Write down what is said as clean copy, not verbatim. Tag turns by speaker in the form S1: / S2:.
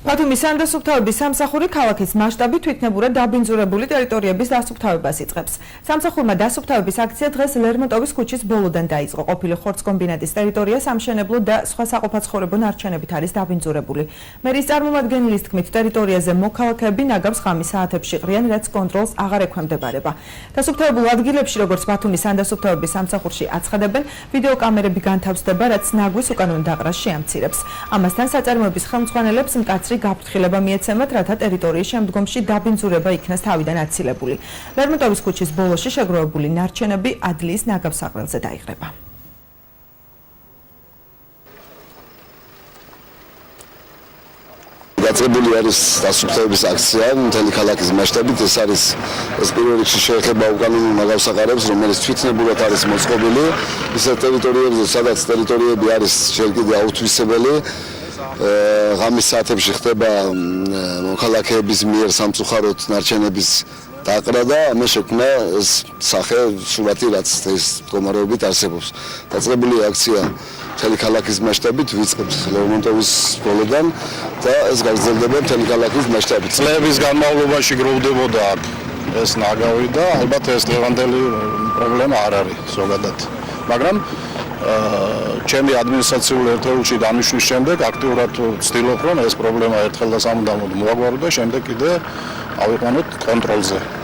S1: ბათუმის სანდასუფთავების სამსახური ქალაქის მასშტაბით თვითნებურად დაბინძურებული ტერიტორიების დასუფთავებას იწყებს. სამსახურმა დასუფთავების აქცია დღეს ლერმონტოვის ქუჩის ბოლოდან დაიწყო. ყოფილი ხორცკომბინატის ტერიტორია სამშენებლო და სხვა საყოფაცხოვრებო ნარჩენებით არის დაბინძურებული. მერის წარმომადგენლის თქმით, ტერიტორიაზე მოქალაქეები ნაგავს ღამის საათებში ყრიან, რაც კონტროლს აღარ ექვემდებარება. დასუფთავებულ ადგილებში, როგორც ბათუმის სანდასუფთავების სამსახურში აცხადებენ, ვიდეოკამერები განთავსდება, რაც ნაგვის უკანონო დაყრას შეამცირებს. ამასთან საწარმოების ხელმძღვანელებს მკაცრი გაფრთხილება მიეცემათ, რათა ტერიტორიის შემდგომში დაბინძურება იქნას თავიდან აცილებული. ლერმონტოვის ქუჩის ბოლოში შეგროვებული ნარჩენები ადლიის ნაგავსაღრელზე დაიღრება.
S2: დაწყებული არის დასუფთავების აქცია მთელი ქალაქის მასშტაბით. ეს პირველ რიგში შეეხება უკანონო ნაგავსაღარებს, რომელიც თვითნებურად არის მოწყობილი ისეთ ტერიტორიებზე, სადაც ტერიტორიები არის ჯერ კიდევ აუთვისებელი. ღამის საათებში ხდება მოქალაქეების მიერ სამწუხაროდ ნარჩენების დაყრა და ამას შექმნა ეს სახე სურათი, რაც ეს მდგომარეობით არსებობს. დაწყებული აქცია მთელი ქალაქის მასშტაბით ვიწყებთ ლერმონტოვის ბოლოდან და ეს გაგრძელდება მთელი ქალაქის მასშტაბით.
S3: წლების განმავლობაში გროვდებოდა ეს ნაგავი და ალბათ ეს დღევანდელი პრობლემა არ არის ზოგადად. მაგრამ ჩემი ადმინისტრაციული ერთეულში დანიშნვის შემდეგ აქტიურად ვცდილობ, რომ ეს პრობლემა ერთხელ და სამუდამოდ მოაგვარო და შემდეგ კიდე ავიყვანოთ კონტროლზე.